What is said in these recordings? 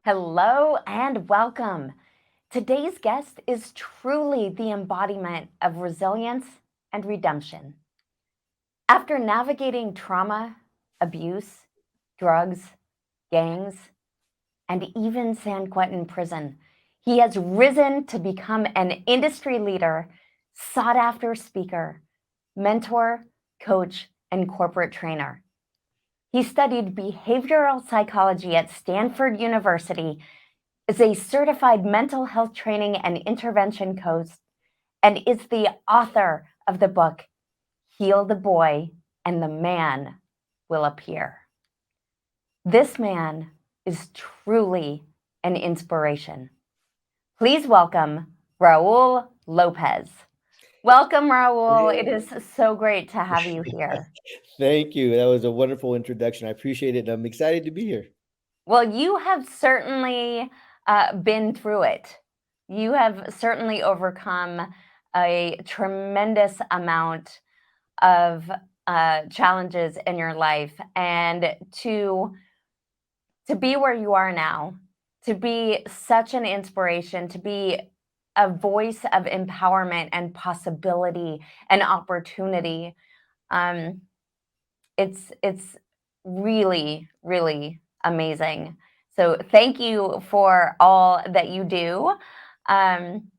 Hello and welcome. Today's guest is truly the embodiment of resilience and redemption. After navigating trauma, abuse, drugs, gangs, and even San Quentin prison, he has risen to become an industry leader, sought after speaker, mentor, coach, and corporate trainer. He studied behavioral psychology at Stanford University, is a certified mental health training and intervention coach, and is the author of the book, Heal the Boy and the Man Will Appear. This man is truly an inspiration. Please welcome Raul Lopez. Welcome, Raul. It is so great to have you here. Thank you. That was a wonderful introduction. I appreciate it. I'm excited to be here. Well, you have certainly been through it. You have certainly overcome a tremendous amount of challenges in your life, and to be where you are now, to be such an inspiration, to be a voice of empowerment and possibility and opportunity. Um, it's really, really amazing. So thank you for all that you do. Um,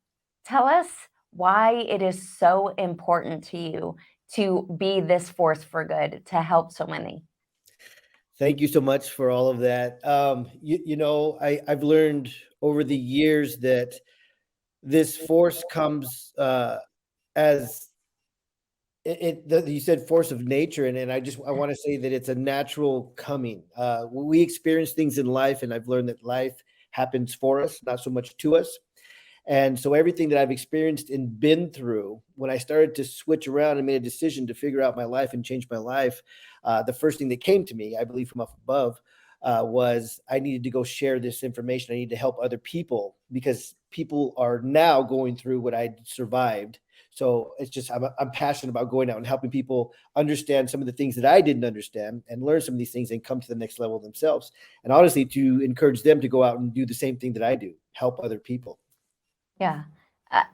Tell us why it is so important to you to be this force for good, to help so many. Thank you so much for all of that. I've learned over the years that this force comes as you said, force of nature, and I want to say that it's a natural coming. We experience things in life, and I've learned that life happens for us, not so much to us. And so everything that I've experienced and been through, when I started to switch around and made a decision to figure out my life and change my life, the first thing that came to me, I believe from up above, was I needed to go share this information. I need to help other people because people are now going through what I survived. So it's just I'm passionate about going out and helping people understand some of the things that I didn't understand and learn some of these things and come to the next level themselves. And honestly, to encourage them to go out and do the same thing that I do, help other people. Yeah,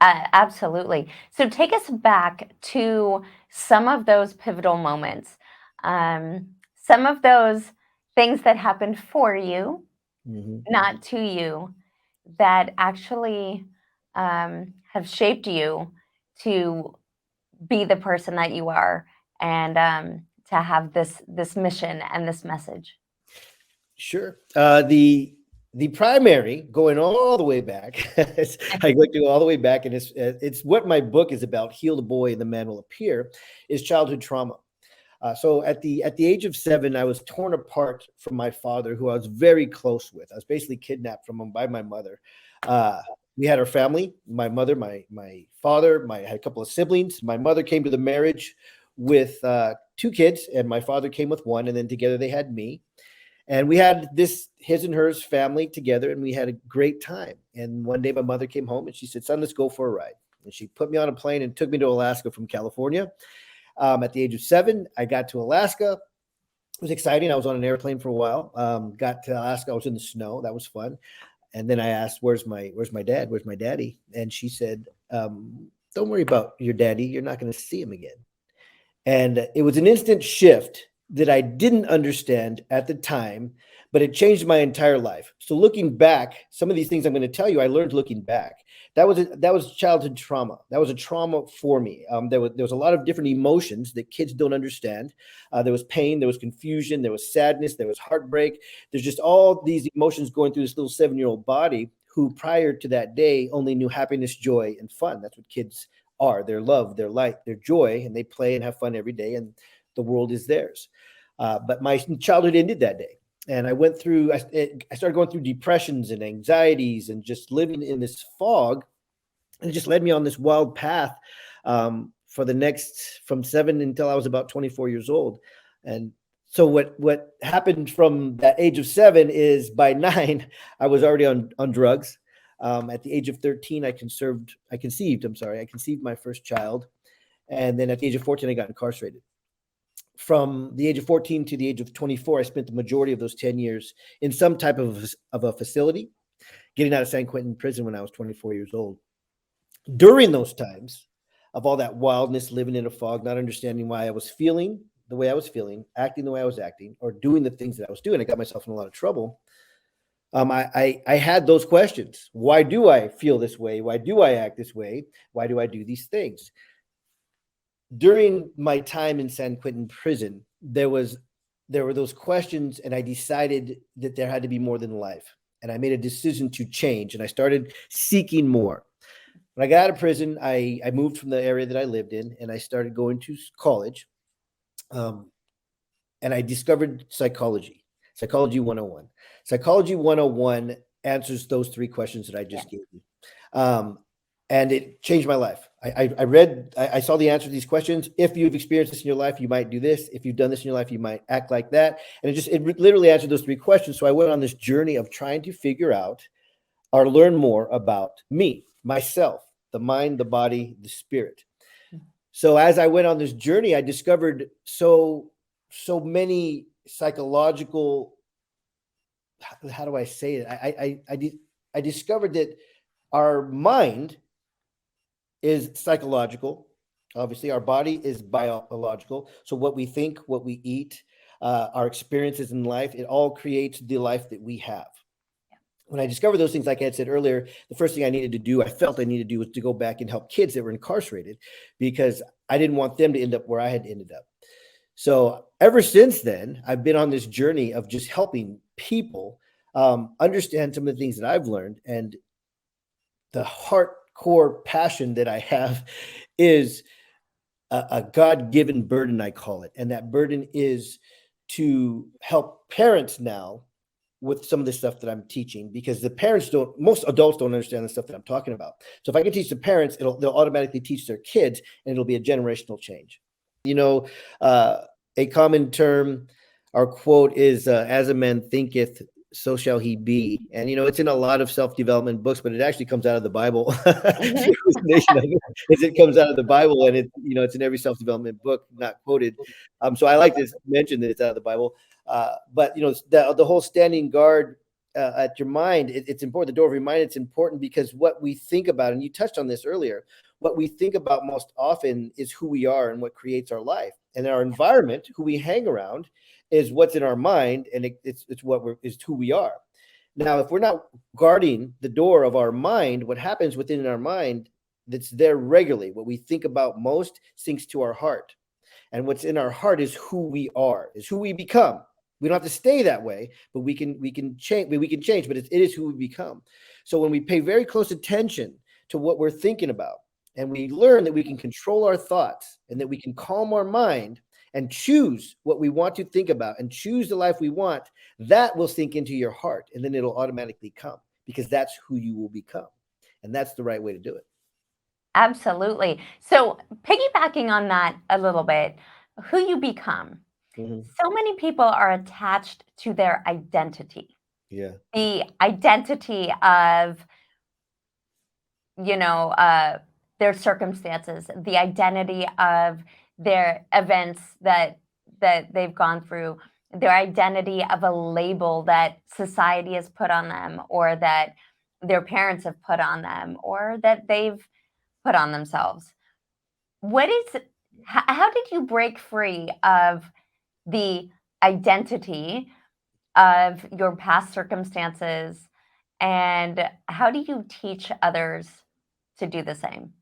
absolutely. So take us back to some of those pivotal moments, some of those things that happened for you, Mhm. not to you, that actually have shaped you to be the person that you are, and to have this mission and this message. Sure. The primary going all the way back. I go to all the way back, and it's what my book is about. Heal the boy, and the man will appear. Is childhood trauma. So at the age of 7, I was torn apart from my father, who I was very close with. I was basically kidnapped from him by my mother. Uh, we had our family, my mother, my father, I had a couple of siblings. My mother came to the marriage with 2 kids, and my father came with one, and then together they had me. And we had this his and hers family together, and we had a great time. And one day my mother came home and she said, "Son, let's go for a ride." And she put me on a plane and took me to Alaska from California. At the age of 7, I got to Alaska. It was exciting. I was on an airplane for a while. Got to Alaska. I was in the snow. That was fun. And then I asked, "Where's my dad? Where's my daddy?" And she said, "Don't worry about your daddy. You're not going to see him again." And it was an instant shift that I didn't understand at the time, but it changed my entire life. So looking back, some of these things I'm going to tell you, I learned looking back. That was childhood trauma. That was a trauma for me. There was a lot of different emotions that kids don't understand. There was pain, there was confusion, there was sadness, there was heartbreak. There's just all these emotions going through this little 7-year-old body who prior to that day only knew happiness, joy, and fun. That's what kids are, their love, their light, their joy, and they play and have fun every day, and the world is theirs. But my childhood ended that day. And I started going through depressions and anxieties and just living in this fog. And it just led me on this wild path for the next, from 7 until I was about 24 years old. And so what happened from that age of 7 is by 9, I was already on drugs. At the age of 13, I conceived my first child. And then at the age of 14, I got incarcerated. from the age of 14 to the age of 24, I spent the majority of those 10 years in some type of a facility, getting out of San Quentin prison when I was 24 years old. During those times of all that wildness, living in a fog, not understanding why I was feeling the way I was feeling, acting the way I was acting, or doing the things that I was doing, I got myself in a lot of trouble. I had those questions. Why do I feel this way? Why do I act this way? Why do I do these things? During my time in San Quentin prison, there were those questions, and I decided that there had to be more than life. And I made a decision to change, and I started seeking more. When I got out of prison, I moved from the area that I lived in, and I started going to college. Um, and I discovered psychology 101. Psychology 101 answers those three questions that I just gave you. And it changed my life. I saw the answer to these questions. If you've experienced this in your life, you might do this. If you've done this in your life, you might act like that. And it literally answered those three questions. So I went on this journey of trying to figure out or learn more about me, myself, the mind, the body, the spirit. So as I went on this journey, I discovered so many psychological, how do I say it? I discovered that our mind is psychological. Obviously, our body is biological. So what we think, what we eat, our experiences in life, it all creates the life that we have. When I discovered those things, like I had said earlier, the first thing I felt I needed to do was to go back and help kids that were incarcerated, because I didn't want them to end up where I had ended up. So ever since then, I've been on this journey of just helping people understand some of the things that I've learned. And the hardcore passion that I have is a God-given burden, I call it. And that burden is to help parents now with some of the stuff that I'm teaching, because most adults don't understand the stuff that I'm talking about. So if I can teach the parents, they'll automatically teach their kids, and it'll be a generational change. A common term or quote is, as a man thinketh, so shall he be. And, it's in a lot of self-development books, but it actually comes out of the Bible. It comes out of the Bible, and it's in every self-development book, not quoted. So I like to mention that it's out of the Bible. But the whole standing guard at your mind, it's important. The door of your mind, it's important because what we think about, and you touched on this earlier, what we think about most often is who we are and what creates our life. And our environment, who we hang around, is what's in our mind, and it's who we are. Now, if we're not guarding the door of our mind, what happens within our mind that's there regularly, what we think about most sinks to our heart. And what's in our heart is who we are, is who we become. We don't have to stay that way, but we can change. But it is who we become. So when we pay very close attention to what we're thinking about, and we learn that we can control our thoughts, and that we can calm our mind and choose what we want to think about and choose the life we want, that will sink into your heart, and then it'll automatically come, because that's who you will become. And that's the right way to do it. Absolutely. So piggybacking on that a little bit, who you become. Mm-hmm. So many people are attached to their identity. Yeah. The identity of, their circumstances, the identity of their events that they've gone through, their identity of a label that society has put on them, or that their parents have put on them, or that they've put on themselves. How did you break free of the identity of your past circumstances, and how do you teach others to do the same?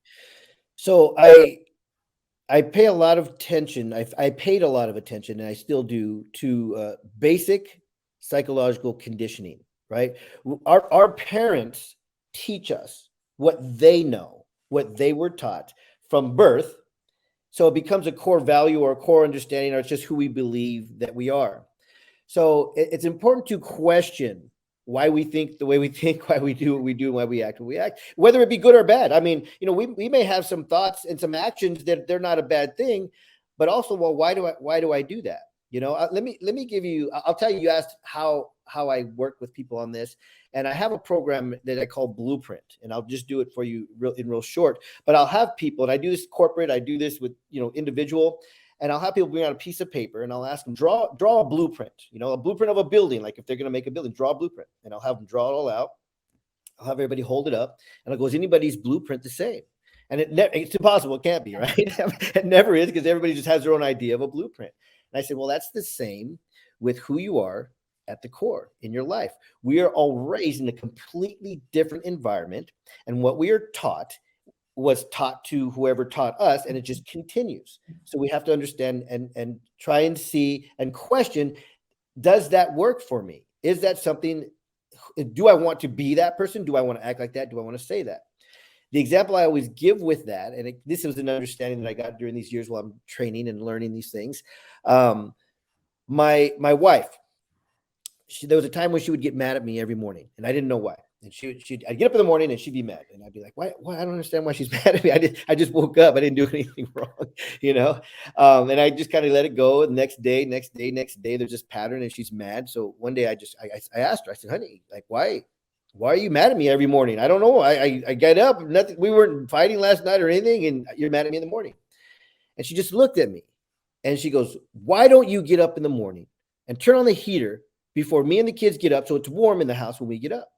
So I pay a lot of attention. I paid a lot of attention, and I still do, to basic psychological conditioning. Right? Our parents teach us what they know, what they were taught from birth. So it becomes a core value or a core understanding, or it's just who we believe that we are. So it's important to question why we think the way we think, why we do what we do, and why we act when we act, whether it be good or bad. I mean, we may have some thoughts and some actions that they're not a bad thing, but also, well, why do I do that? Let me give you, I'll tell you, you asked how I work with people on this. And I have a program that I call Blueprint, and I'll just do it for you real short, but I'll have people, and I do this corporate, I do this with, individual. and I'll have people bring out a piece of paper, and I'll ask them, draw a blueprint, a blueprint of a building. Like if they're going to make a building, draw a blueprint, and I'll have them draw it all out. I'll have everybody hold it up, and I'll go, is anybody's blueprint the same? And it's impossible. It can't be, right? It never is, because everybody just has their own idea of a blueprint. And I said, well, that's the same with who you are at the core in your life. We are all raised in a completely different environment, and what we are taught was taught to whoever taught us, and it just continues. So we have to understand and try and see and question, does that work for me? Is that something? Do I want to be that person? Do I want to act like that? Do I want to say that? The example I always give with that, and this was an understanding that I got during these years while I'm training and learning these things. My wife, there was a time when she would get mad at me every morning, and I didn't know why. And I'd get up in the morning and she'd be mad, and I'd be like, why? I don't understand why she's mad at me. I just woke up. I didn't do anything wrong, and I just kind of let it go. The next day, there's this pattern, and she's mad. So one day I asked her, I said, honey, like, why are you mad at me every morning? I don't know. I get up, nothing. We weren't fighting last night or anything, and you're mad at me in the morning. And she just looked at me and she goes, why don't you get up in the morning and turn on the heater before me and the kids get up, so it's warm in the house when we get up?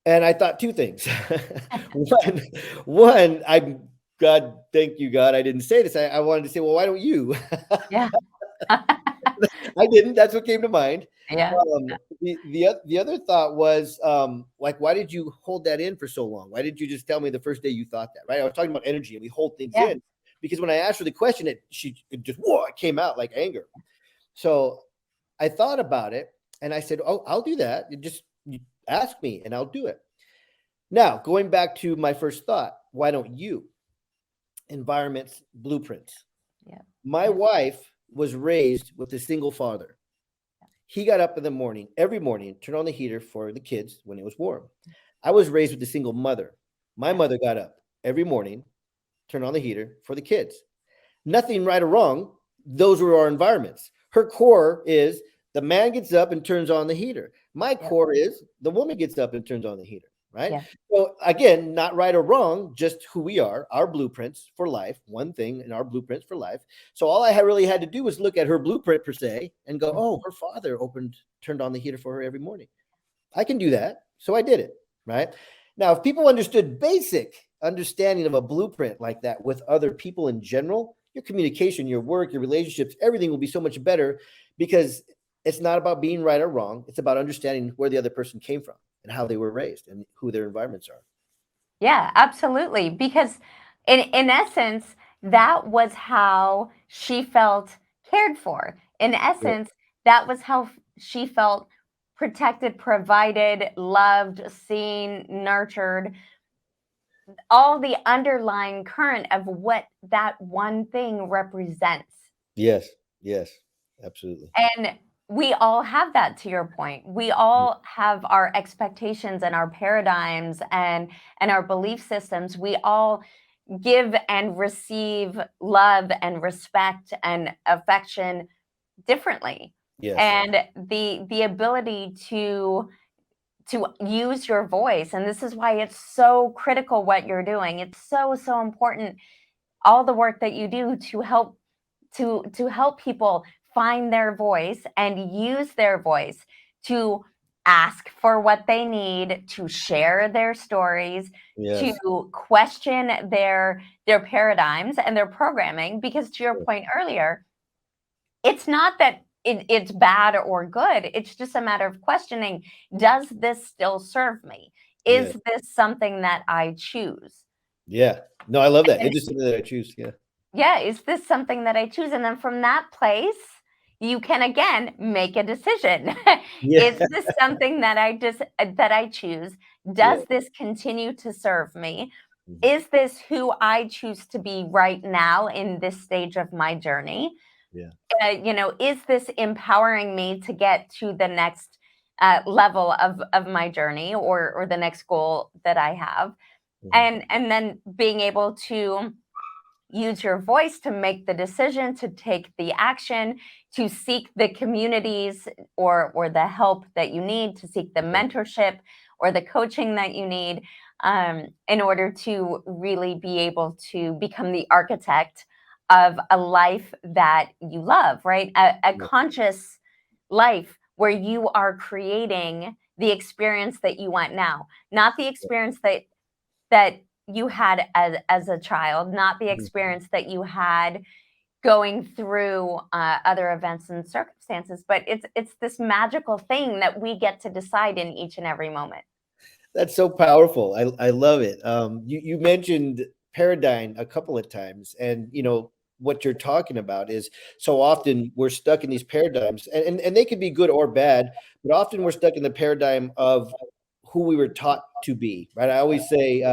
And I thought two things. One, God, thank you, God, I didn't say this. I wanted to say, well, why don't you? Yeah. I didn't. That's what came to mind. Yeah. The other thought was, like, why did you hold that in for so long? Why didn't you just tell me the first day you thought that? Right? I was talking about energy, and we hold things in, because when I asked her the question, it came out like anger. So I thought about it, and I said, oh, I'll do that. You ask me and I'll do it. Now, going back to my first thought, why don't you? Environments, blueprints. Yeah. My wife was raised with a single father. He got up in the morning, every morning, turned on the heater for the kids when it was warm. I was raised with a single mother. My mother got up every morning, turned on the heater for the kids. Nothing right or wrong. Those were our environments. Her core is the man gets up and turns on the heater. My core is the woman gets up and turns on the heater, right? Yeah. So again, not right or wrong, just who we are, our blueprints for life, one thing in our blueprints for life. So all I really had to do was look at her blueprint per se and go, oh, her father turned on the heater for her every morning. I can do that. So I did it, right? Now, if people understood basic understanding of a blueprint like that with other people in general, your communication, your work, your relationships, everything will be so much better, because it's not about being right or wrong. It's about understanding where the other person came from and how they were raised and who their environments are. Yeah, absolutely. Because in essence, that was how she felt cared for. In essence, that was how she felt protected, provided, loved, seen, nurtured. All the underlying current of what that one thing represents. Yes, absolutely. And we all have that, to your point. We all have our expectations and our paradigms and our belief systems. We all give and receive love and respect and affection differently. Yes. And the ability to use your voice, and this is why it's so critical what you're doing. It's so important, all the work that you do to help people find their voice and use their voice to ask for what they need, to share their stories, to question their paradigms and their programming. Because to your point earlier, it's not that it's bad or good. It's just a matter of questioning, does this still serve me? Is this something that I choose? Yeah. No, I love that. It's just something that I choose. Yeah. Yeah, is this something that I choose? And then from that place, you can again make a decision. Is this something that I choose? Does this continue to serve me? Is this who I choose to be right now in this stage of my journey? Yeah. Is this empowering me to get to the next level of my journey, or the next goal that I have? And then being able to use your voice to make the decision, to take the action, to seek the communities or the help that you need, to seek the mentorship or the coaching that you need, in order to really be able to become the architect of a life that you love, right? A conscious life where you are creating the experience that you want now, not the experience that you had as a child, not the experience that you had going through other events and circumstances, but it's this magical thing that we get to decide in each and every moment. That's so powerful. I love it. You mentioned paradigm a couple of times, and what you're talking about is so often we're stuck in these paradigms, and they could be good or bad, but often we're stuck in the paradigm of who we were taught to be. Right? I always say,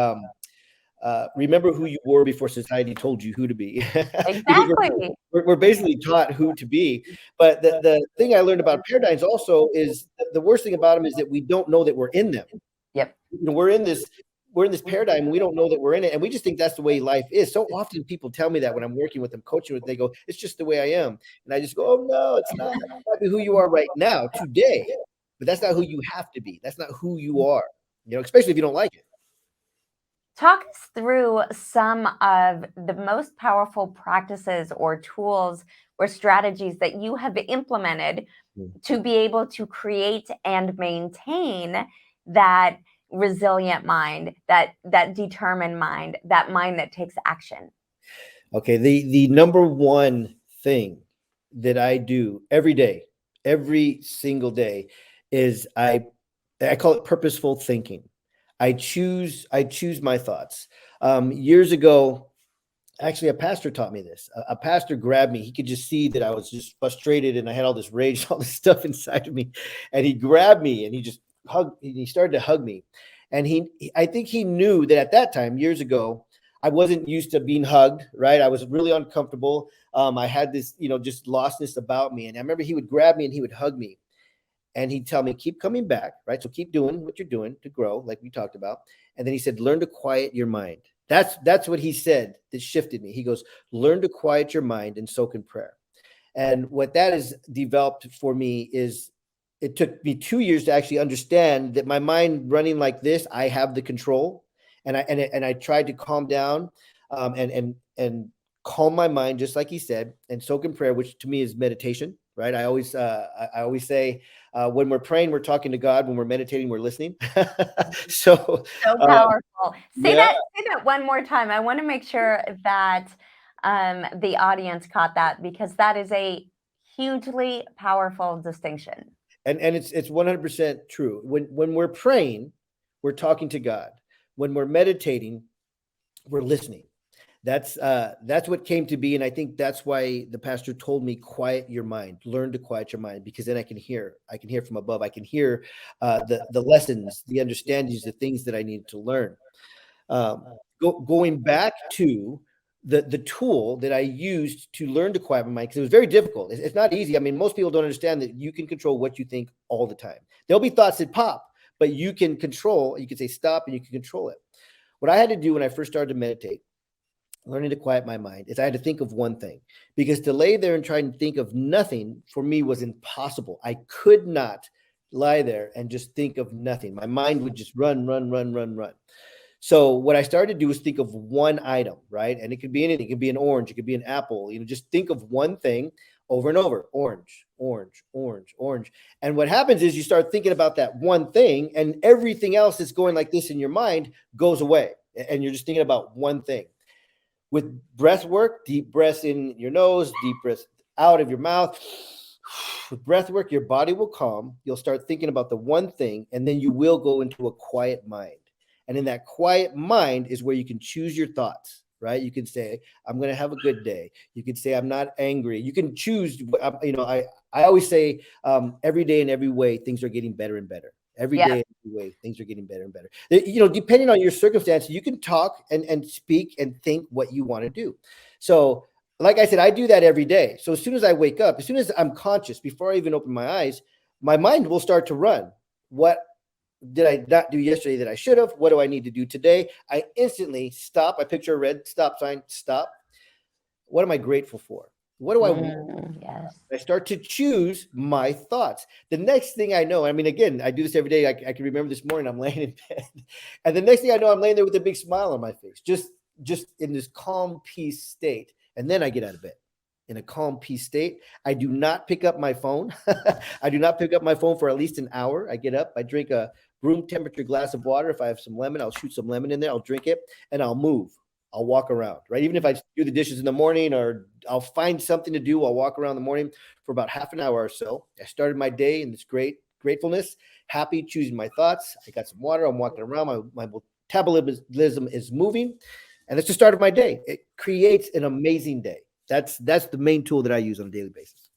remember who you were before society told you who to be, because Exactly. we're basically taught who to be. But the thing I learned about paradigms also is the worst thing about them is that we don't know that we're in them. Yep. We're in this paradigm. We don't know that we're in it, and we just think that's the way life is. So often people tell me that when I'm working with them, coaching with, they go, "It's just the way I am," and I just go, "Oh no, it's not. That might be who you are right now, today, but that's not who you have to be. That's not who you are. Especially if you don't like it." Talk us through some of the most powerful practices or tools or strategies that you have implemented to be able to create and maintain that resilient mind, that determined mind, that mind that takes action. Okay, the number one thing that I do every day, every single day, is I call it purposeful thinking. I choose my thoughts. Years ago, actually, a pastor taught me this. A pastor grabbed me. He could just see that I was just frustrated and I had all this rage, all this stuff inside of me. And he grabbed me and he just hugged. He started to hug me. And I think he knew that at that time, years ago, I wasn't used to being hugged. Right? I was really uncomfortable. I had this, just lostness about me. And I remember he would grab me and he would hug me. And he'd tell me, keep coming back, right? So keep doing what you're doing to grow, like we talked about. And then he said, learn to quiet your mind. That's what he said that shifted me. He goes, learn to quiet your mind and soak in prayer. And what that has developed for me is it took me 2 years to actually understand that my mind running like this, I have the control. And I tried to calm down, and calm my mind, just like he said, and soak in prayer, which to me is meditation. Right? I always say, when we're praying, we're talking to God. When we're meditating, we're listening. So, So uh, powerful. yeah. Say that one more time. I want to make sure that the audience caught that because that is a hugely powerful distinction. And it's 100% true. When we're praying, we're talking to God. When we're meditating, we're listening. That's what came to be, and I think that's why the pastor told me, quiet your mind, learn to quiet your mind, because then I can hear from above. I can hear the lessons, the understandings, the things that I need to learn. Going back to the tool that I used to learn to quiet my mind, because it was very difficult. It's not easy. I mean, most people don't understand that you can control what you think all the time. There'll be thoughts that pop, but you can say stop, and you can control it. What I had to do when I first started to meditate, learning to quiet my mind, is I had to think of one thing, because to lay there and try and think of nothing for me was impossible. I could not lie there and just think of nothing. My mind would just run, run, run, run, run. So what I started to do is think of one item, right? And it could be anything. It could be an orange. It could be an apple. Just think of one thing over and over. Orange, orange, orange, orange. And what happens is you start thinking about that one thing, and everything else that's going like this in your mind goes away. And you're just thinking about one thing. With breath work, deep breaths in your nose, deep breaths out of your mouth. With breath work, your body will calm. You'll start thinking about the one thing, and then you will go into a quiet mind. And in that quiet mind is where you can choose your thoughts, right? You can say, I'm going to have a good day. You can say, I'm not angry. You can choose. I always say, every day in every way, things are getting better and better. Every Yeah. day, every way, things are getting better and better. Depending on your circumstances, you can talk and speak and think what you want to do. So, like I said, I do that every day. So as soon as I wake up, as soon as I'm conscious, before I even open my eyes, my mind will start to run. What did I not do yesterday that I should have? What do I need to do today? I instantly stop. I picture a red stop sign, stop. What am I grateful for? What do I want? Yes. I start to choose my thoughts. The next thing I know, I mean, again, I do this every day. I can remember this morning, I'm laying in bed, and the next thing I know, I'm laying there with a big smile on my face, just in this calm, peace state. and then I get out of bed in a calm, peace state. I do not pick up my phone. I do not pick up my phone for at least an hour. I get up, I drink a room temperature glass of water. If I have some lemon, I'll shoot some lemon in there. I'll drink it, and I'll move. I'll walk around, right? Even if I do the dishes in the morning, or I'll find something to do, I'll walk around in the morning for about half an hour or so. I started my day in this great gratefulness, happy, choosing my thoughts. I got some water. I'm walking around. My metabolism is moving, and it's the start of my day. It creates an amazing day. That's the main tool that I use on a daily basis.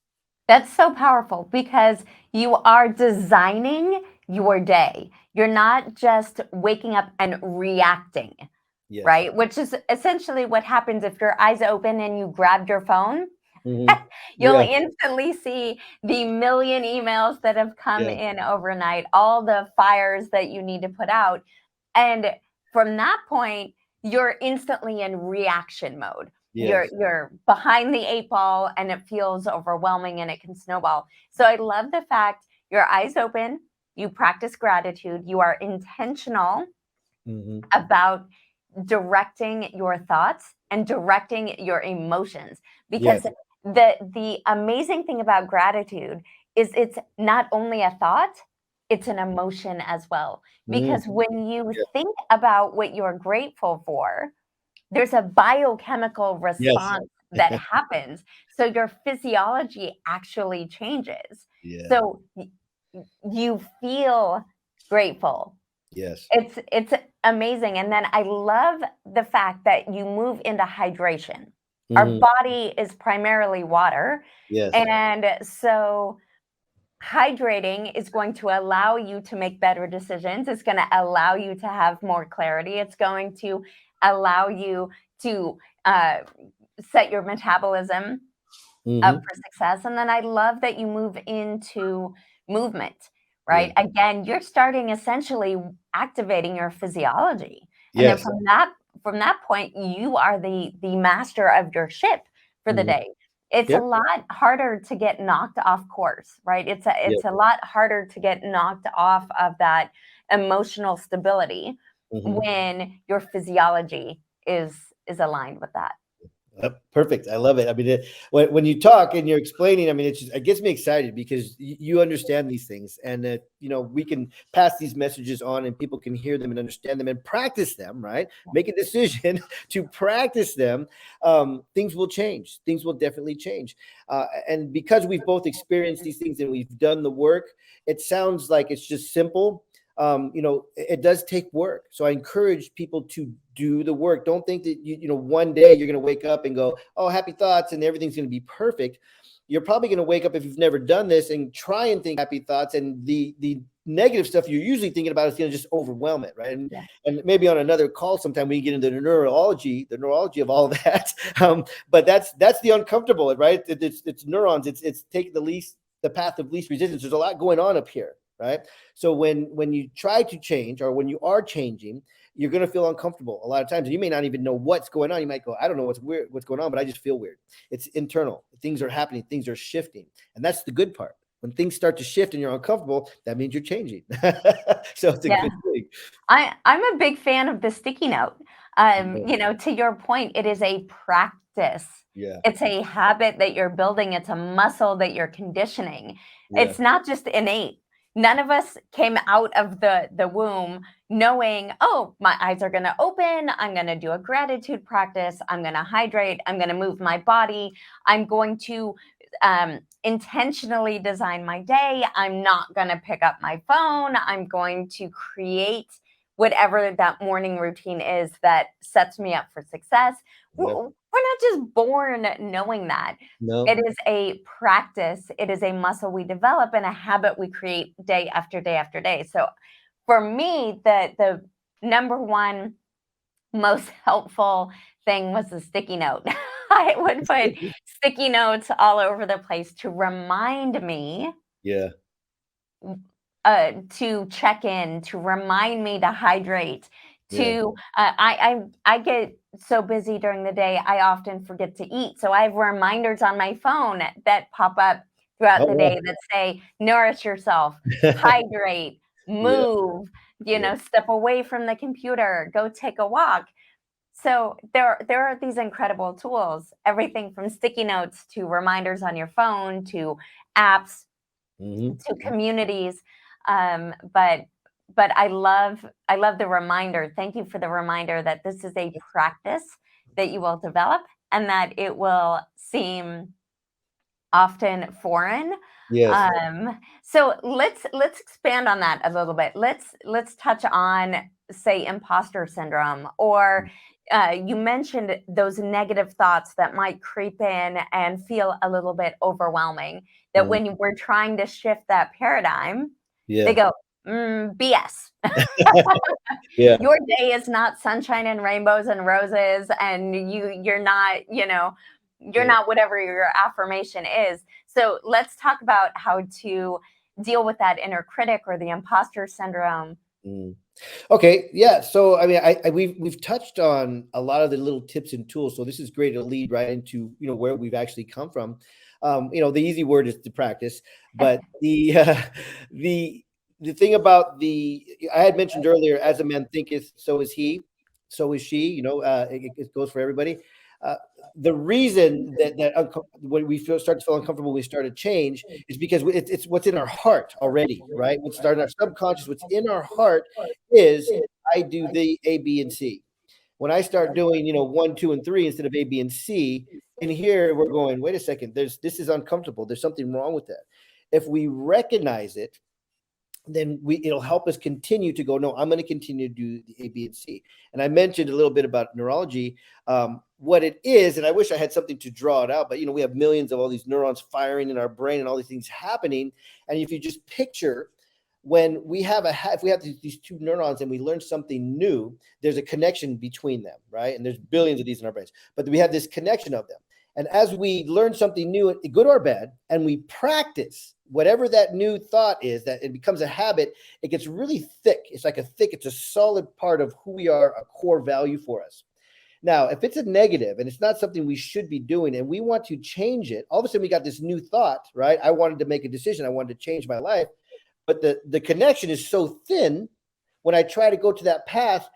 That's so powerful because you are designing your day. You're not just waking up and reacting, Yes. right? Which is essentially what happens if your eyes open and you grabbed your phone. Mm-hmm. You'll Yeah. instantly see the million emails that have come Yeah. in overnight, all the fires that you need to put out. And from that point, you're instantly in reaction mode. You're Yes. you're behind the eight ball and it feels overwhelming and it can snowball. So I love the fact your eyes open, you practice gratitude, you are intentional Mm-hmm. about directing your thoughts and directing your emotions, Yes. because the amazing thing about gratitude is it's not only a thought, it's an emotion as well, Mm-hmm. because when you Yeah. think about what you're grateful for, there's a biochemical Yes. response that happens, so your physiology actually changes. Yeah. So you feel grateful. Yes. It's amazing. And then I love the fact that you move into hydration. Our Mm-hmm. body is primarily water. Yes. And so hydrating is going to allow you to make better decisions. It's going to allow you to have more clarity. It's going to allow you to set your metabolism up Mm-hmm. for success. And then I love that you move into movement, Yeah. right? Again, you're starting essentially activating your physiology. And then Yes. from that point, you are the master of your ship for the Mm-hmm. day. It's a Yep. lot harder to get knocked off course, right? Yep. It's a lot harder to get knocked off of that emotional stability Mm-hmm. when your physiology is aligned with that. Perfect. I love it. I mean, when you talk and you're explaining, I mean, it gets me excited because you understand these things, and we can pass these messages on, and people can hear them and understand them and practice them. Right? Make a decision to practice them. Things will change. Things will definitely change. And because we've both experienced these things and we've done the work, it sounds like it's just simple. It does take work. So I encourage people to do the work. Don't think that one day you're going to wake up and go, oh, happy thoughts, and everything's going to be perfect. You're probably going to wake up, if you've never done this, and try and think happy thoughts, and the negative stuff you're usually thinking about is going to just overwhelm it, right? And, Yeah. and maybe on another call sometime we can get into the neurology of all of that. But that's the uncomfortable, right? It's neurons. It's taking the path of least resistance. There's a lot going on up here, right? So when you try to change, or when you are changing, you're going to feel uncomfortable a lot of times. And you may not even know what's going on. You might go, I don't know what's going on, but I just feel weird. It's internal. Things are happening. Things are shifting. And that's the good part. When things start to shift and you're uncomfortable, that means you're changing. So it's a Yeah. good thing. I'm a big fan of the sticky note. To your point, it is a practice. Yeah. It's a habit that you're building. It's a muscle that you're conditioning. Yeah. It's not just innate. None of us came out of the womb knowing, oh, my eyes are going to open. I'm going to do a gratitude practice. I'm going to hydrate. I'm going to move my body. I'm going to intentionally design my day. I'm not going to pick up my phone. I'm going to create whatever that morning routine is that sets me up for success. Yeah. We're not just born knowing that. No. It is a practice, it is a muscle we develop and a habit we create day after day after day. So for me, the number one most helpful thing was the sticky note. I would put sticky notes all over the place to remind me Yeah. to check in, to remind me to hydrate, Yeah. to I get so busy during the day, I often forget to eat. So I have reminders on my phone that pop up throughout Oh, the wow. day that say, nourish yourself, hydrate, Yeah. move, Yeah. step away from the computer, go take a walk. So there are these incredible tools, everything from sticky notes to reminders on your phone to apps to Mm-hmm. communities. But I love the reminder. Thank you for the reminder that this is a practice that you will develop and that it will seem often foreign. Yes. So let's expand on that a little bit. Let's touch on, say, imposter syndrome, or you mentioned those negative thoughts that might creep in and feel a little bit overwhelming. That Mm. when we're trying to shift that paradigm, they Yeah. go, BS. Yeah. Your day is not sunshine and rainbows and roses, and you're not, you're Yeah. not whatever your affirmation is. So let's talk about how to deal with that inner critic or the imposter syndrome. Mm. Okay, yeah. So I mean, we've touched on a lot of the little tips and tools. So this is great to lead right into where we've actually come from. The easy word is to practice, but the the thing about I had mentioned earlier, as a man thinketh, so is he, so is she. It goes for everybody. Uh, the reason when we start to feel uncomfortable, we start to change is because it's what's in our heart already, right? What's starting our subconscious, what's in our heart is I do the A, B, and C. When I start doing, 1, 2, and 3 instead of A, B, and C, in here we're going, wait a second, this is uncomfortable. There's something wrong with that. If we recognize it, then it'll help us continue to go, no, I'm going to continue to do the A, B, and C. And I mentioned a little bit about neurology, what it is, and I wish I had something to draw it out, but we have millions of all these neurons firing in our brain and all these things happening. And if you just picture when we have if we have these two neurons and we learn something new, there's a connection between them, right? And there's billions of these in our brains, but we have this connection of them. And as we learn something new, good or bad, and we practice whatever that new thought is, that it becomes a habit, it gets really thick. It's a solid part of who we are, a core value for us. Now, if it's a negative and it's not something we should be doing and we want to change it, all of a sudden we got this new thought, right? I wanted to make a decision. I wanted to change my life. But the connection is so thin when I try to go to that path,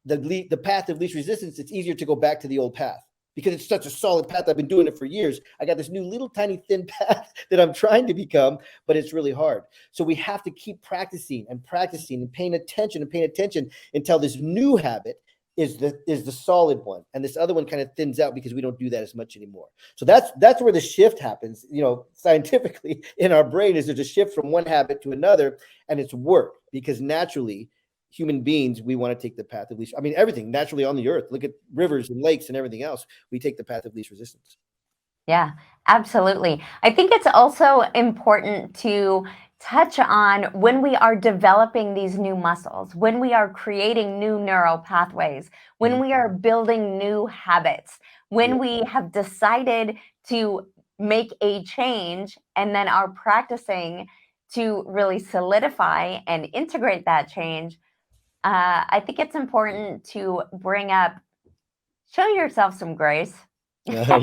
the path of least resistance, it's easier to go back to the old path because it's such a solid path. I've been doing it for years. I got this new little tiny thin path that I'm trying to become, but it's really hard. So we have to keep practicing and paying attention until this new habit is the solid one, and this other one kind of thins out because we don't do that as much anymore. So that's where the shift happens, scientifically in our brain. Is there's a shift from one habit to another, and it's work because naturally human beings, we want to take the path of least, I mean, everything naturally on the earth. Look at rivers and lakes and everything else. We take the path of least resistance. Yeah, absolutely. I think it's also important to touch on when we are developing these new muscles, when we are creating new neural pathways, when Mhm. we are building new habits, Yeah. when we have decided to make a change and then are practicing to really solidify and integrate that change. I think it's important to bring up, show yourself some grace. Yeah.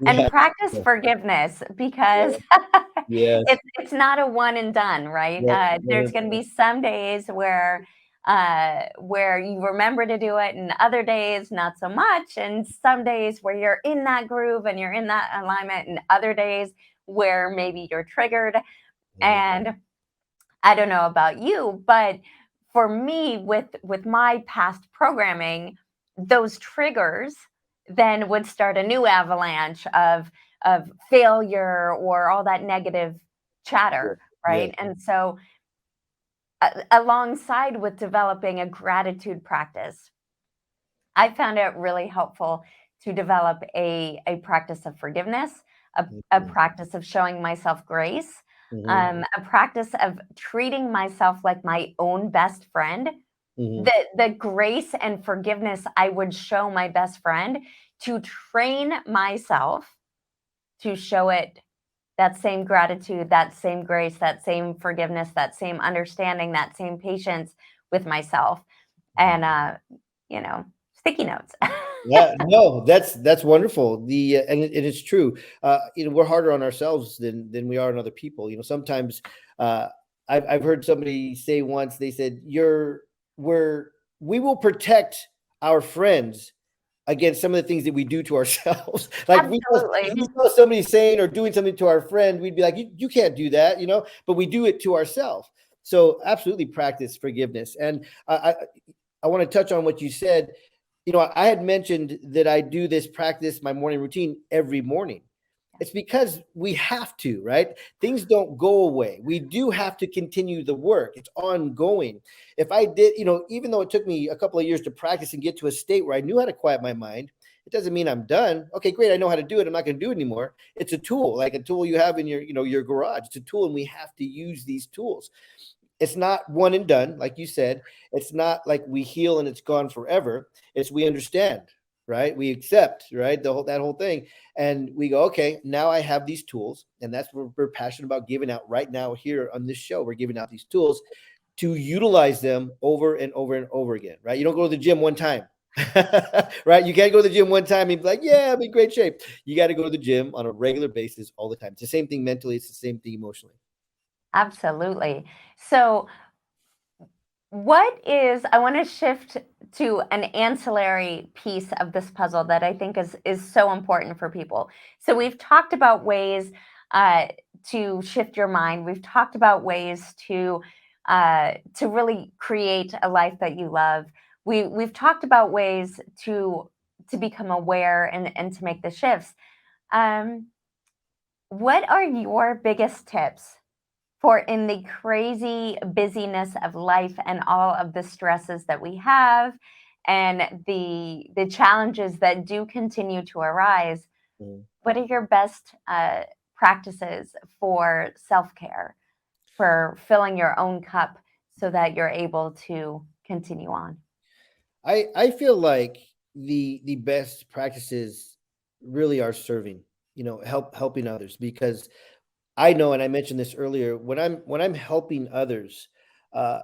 And Yeah. practice forgiveness, Yeah. because Yes. it's not a one and done, right? Yeah. There's going to be some days where you remember to do it, and other days not so much, and some days where you're in that groove and you're in that alignment, and other days where maybe you're triggered. Mhm. And I don't know about you, but for me, with my past programming, those triggers then would start a new avalanche of failure or all that negative Yeah. chatter, Yeah. right? And so, alongside with developing a gratitude practice, I found it really helpful to develop a practice of forgiveness, a Mhm. practice of showing myself grace, Mhm. a practice of treating myself like my own best friend. Mhm. The grace and forgiveness I would show my best friend, to train myself to show it, that same gratitude, that same grace, that same forgiveness, that same understanding, that same patience with myself. Mhm. And you know, sticky notes. Yeah, no, that's wonderful. And it's true. We're harder on ourselves than we are on other people. Sometimes uh, I've heard somebody say once. They said, we will protect our friends, against some of the things that we do to ourselves. Like if we Absolutely. saw somebody saying or doing something to our friend, we'd be like, you can't do that, but we do it to ourselves. So absolutely practice forgiveness. And I want to touch on what you said. I had mentioned that I do this practice, my morning routine every morning. It's because we have to, right? Things don't go away. We do have to continue the work. It's ongoing. If I did, even though it took me a couple of years to practice and get to a state where I knew how to quiet my mind, it doesn't mean I'm done. Okay, great. I know how to do it. I'm not going to do it anymore. It's a tool, like a tool you have in your garage. It's a tool, and we have to use these tools. It's not one and done, like you said. It's not like we heal and it's gone forever. It's we understand, right? We accept, right? That whole thing. And we go, okay, now I have these tools. And that's what we're passionate about giving out right now here on this show. We're giving out these tools to utilize them over and over and over again, right? You don't go to the gym one time. Right? You can't go to the gym one time and be like, yeah, I'm in great shape. You got to go to the gym on a regular basis all the time. It's the same thing mentally. It's the same thing emotionally. Absolutely. So, I want to shift to an ancillary piece of this puzzle that I think is so important for people. So we've talked about ways uh, to shift your mind. We've talked about ways to really create a life that you love. We've talked about ways to become aware and to make the shifts. Um, what are your biggest tips for in the crazy busyness of life and all of the stresses that we have and the challenges that do continue to arise? Mm. What are your best practices for self-care, for filling your own cup so that you're able to continue on? I feel like the best practices really are serving, helping others, because I know, and I mentioned this earlier, when I'm helping others,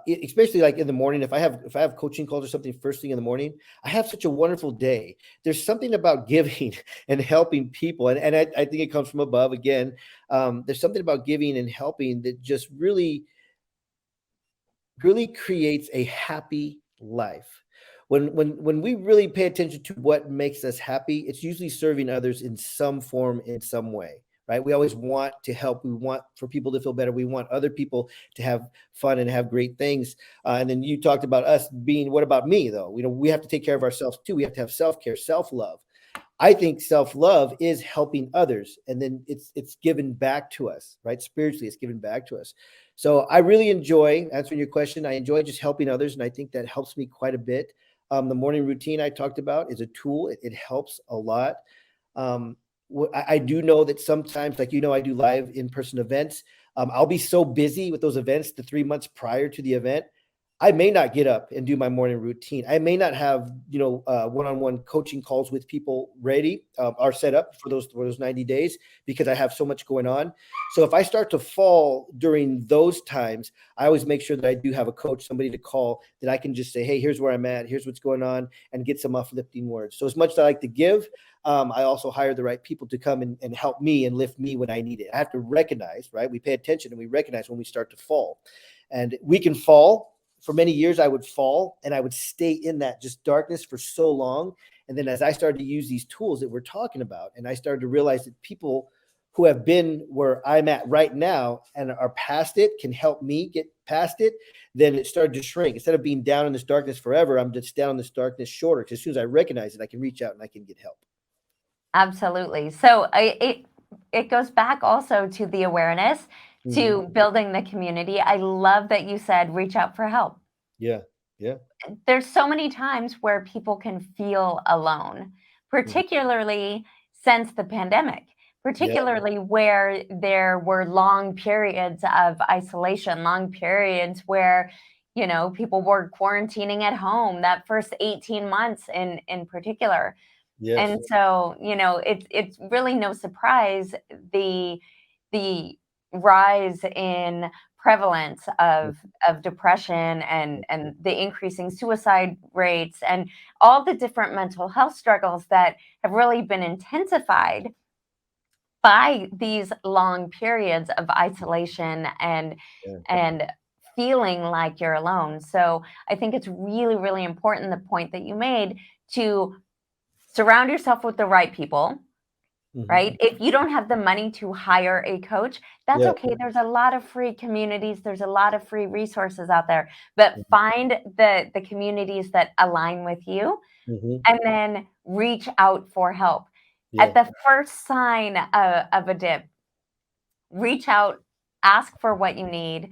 especially like in the morning, if I have coaching calls or something first thing in the morning, I have such a wonderful day. There's something about giving and helping people, and I think it comes from above again. There's something about giving and helping that just really creates a happy life. When we really pay attention to what makes us happy, it's usually serving others in some form, in some way, right? We always want to help. We want for people to feel better. We want other people to have fun and have great things. And then you talked about us being, what about me though? We have to take care of ourselves too. We have to have self-care, self-love. I think self-love is helping others, and then it's given back to us, right? Spiritually, it's given back to us. So I really enjoy answering your question. I enjoy just helping others, and I think that helps me quite a bit. The morning routine I talked about is a tool. It helps a lot. Um, I do know that sometimes, like I do live in-person events. I'll be so busy with those events the 3 months prior to the event, I may not get up and do my morning routine. I may not have, one-on-one coaching calls with people ready, are set up for those 90 days because I have so much going on. So if I start to fall during those times, I always make sure that I do have a coach, somebody to call that I can just say, hey, here's where I'm at, here's what's going on, and get some uplifting words. So as much as I like to give, I also hire the right people to come and help me and lift me when I need it. I have to recognize, right? We pay attention and we recognize when we start to fall. And we can fall. For many years, I would fall and I would stay in that just darkness for so long. And then as I started to use these tools that we're talking about, and I started to realize that people who have been where I'm at right now and are past it can help me get past it, then it started to shrink. Instead of being down in this darkness forever, I'm just down in this darkness shorter. Because as soon as I recognize it, I can reach out and I can get help. Absolutely. So it goes back also to the awareness, Mm-hmm. to building the community. I love that you said reach out for help. Yeah. Yeah. There's so many times where people can feel alone, Mm-hmm. particularly since the pandemic, Yeah. particularly where there were long periods of isolation, long periods where people were quarantining at home, that first 18 months in particular. Yes. And so, it's really no surprise the rise in prevalence of depression and the increasing suicide rates and all the different mental health struggles that have really been intensified by these long periods of isolation Yeah. and feeling like you're alone. So I think it's really, really important, the point that you made, to surround yourself with the right people, right? Mhm. If you don't have the money to hire a coach, that's Yeah. okay. There's a lot of free communities, there's a lot of free resources out there, but Mhm. find the communities that align with you Mhm. and then reach out for help. At Yeah. the first sign of a dip, reach out, ask for what you need,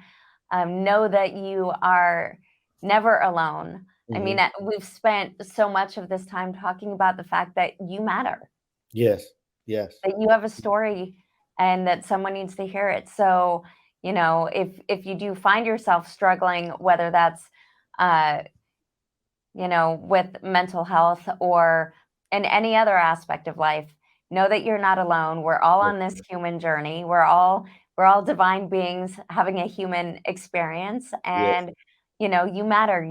know that you are never alone. I mean, Mhm. we've spent so much of this time talking about the fact that you matter, Yes. Yes. that you have a story and that someone needs to hear it. So, if you do find yourself struggling, whether that's uh, with mental health or in any other aspect of life, know that you're not alone. We're all Yeah. on this human journey. We're all divine beings having a human experience, Yes. and you matter.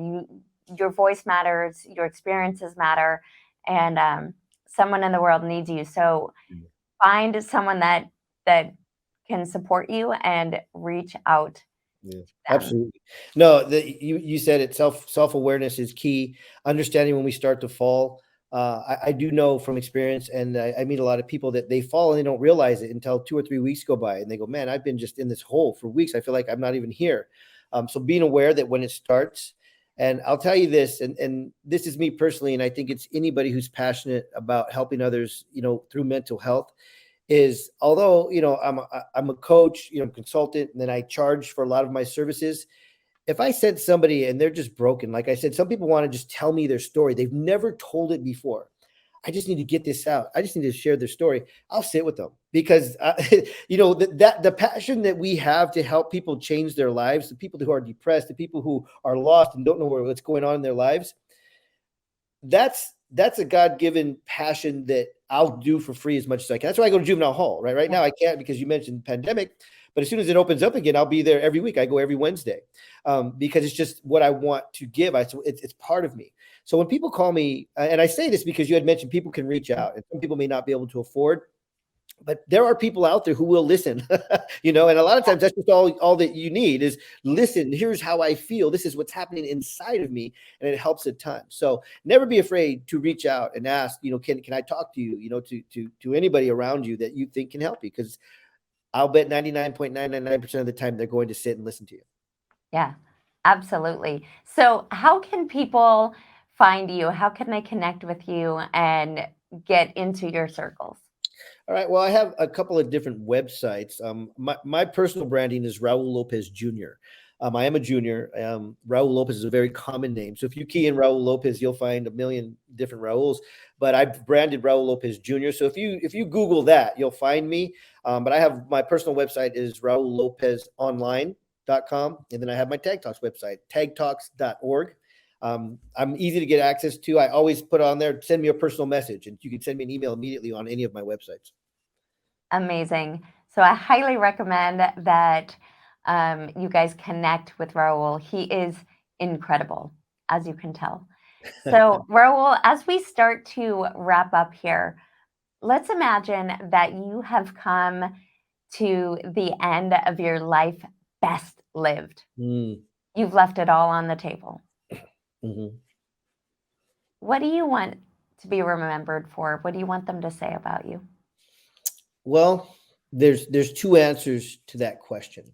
Your voice matters. Your experiences matter, and someone in the world needs you. So Mhm. find someone that can support you and reach out to Yeah, them. absolutely. No, you said it. Self-awareness is key. Understanding when we start to fall. I do know from experience, and I meet a lot of people that they fall and they don't realize it until 2 or 3 weeks go by, and they go, "Man, I've been just in this hole for weeks. I feel like I'm not even here." So being aware that when it starts, and I'll tell you this, and this is me personally, and I think it's anybody who's passionate about helping others, through mental health is although I'm a coach, consultant, and then I charge for a lot of my services. If I sent somebody and they're just broken, like I said, some people want to just tell me their story. They've never told it before. I just need to get this out. I just need to share their story. I'll sit with them because that the passion that we have to help people change their lives, the people who are depressed, the people who are lost and don't know what's going on in their lives, that's a God-given passion that I'll do for free as much as I can. That's why I go to juvenile hall, right? Right Yeah. now I can't because you mentioned pandemic, but as soon as it opens up again, I'll be there every week. I go every Wednesday because it's just what I want to give. So it's part of me. So when people call me, and I say this because you had mentioned people can reach out, and some people may not be able to afford, but there are people out there who will listen, and a lot of times that's just all that you need is listen. Here's how I feel. This is what's happening inside of me, and it helps a ton. So never be afraid to reach out and ask, can I talk to you, to anybody around you that you think can help you? Because I'll bet 99.999% of the time they're going to sit and listen to you. Yeah, absolutely. So, how can people find you? How can they connect with you and get into your circles? All right. Well, I have a couple of different websites. My personal branding is Raul Lopez Jr. I am a junior. Raul Lopez is a very common name. So if you key in Raul Lopez, you'll find a million different Rauls. But I've branded Raul Lopez Jr. So if you Google that, you'll find me. But I have my personal website is RaulLopezOnline.com. And then I have my Tag Talks website, tagtalks.org. I'm easy to get access to. I always put on there, send me a personal message, and you can send me an email immediately on any of my websites. Amazing. So, I highly recommend that you guys connect with Raul. He is incredible, as you can tell. So, Raul, as we start to wrap up here, let's imagine that you have come to the end of your life best lived. Mm, You've left it all on the table. mhm. What do you want to be remembered for? What do you want them to say about you? Well, there's two answers to that question.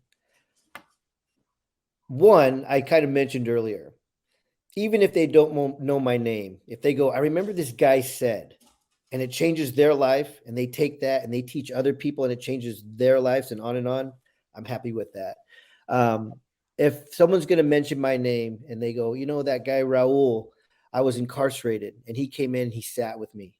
One, I kind of mentioned earlier. Even if they don't know my name, if they go, I remember this guy said, and it changes their life, and they take that and they teach other people, and it changes their lives, and on, I'm happy with that. Um, if someone's going to mention my name and they go, that guy Raul, I was incarcerated, and he came in, he sat with me,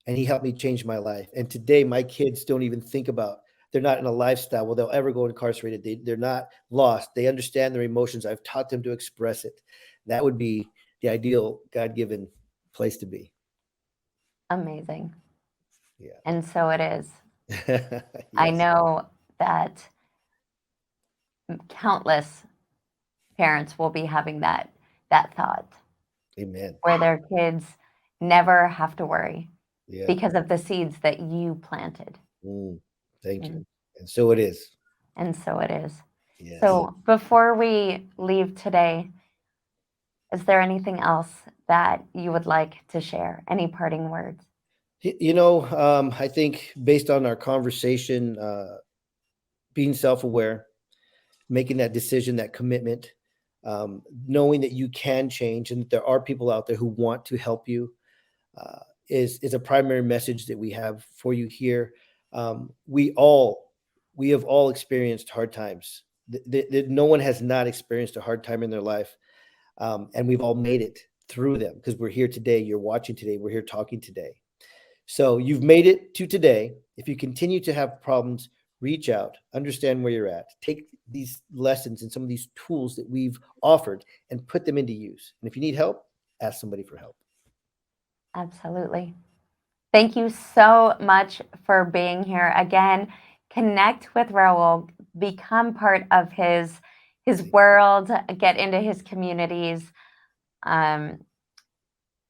and he helped me change my life. And today, my kids don't even think about. They're not in a lifestyle where they'll ever go incarcerated. They're not lost. They understand their emotions. I've taught them to express it. That would be the ideal God-given place to be. Amazing. Yeah. And so it is. I Yes. know that countless parents will be having that thought Amen. where their kids never have to worry Yeah. because of the seeds that you planted. Mm, thank you. Mm, And so it is. and so it is. Yes. So before we leave today, is there anything else that you would like to share? Any parting words? I think based on our conversation, being self-aware, making that decision, that commitment, knowing that you can change and that there are people out there who want to help you, uh, is a primary message that we have for you here. Um, we all we have all experienced hard times. No one has not experienced a hard time in their life, and we've all made it through them because we're here today. You're watching today. We're here talking today. So you've made it to today. If you continue to have problems, reach out, understand where you're at, take these lessons and some of these tools that we've offered and put them into use. And if you need help, ask somebody for help. Absolutely. Thank you so much for being here. Again, connect with Raul, become part of his world, get into his communities. Um,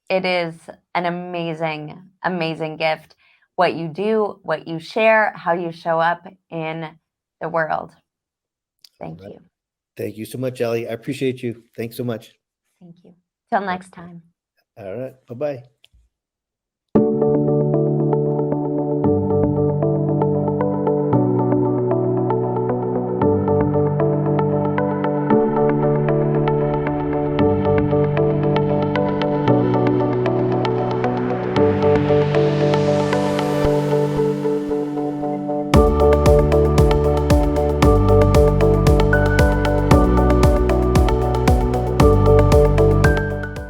it is an amazing, amazing gift. What you do, what you share, how you show up in the world. All Thank right. you. Thank you so much, Ellie. I appreciate you. Thanks so much. Thank you. Till next time. All right. Bye-bye.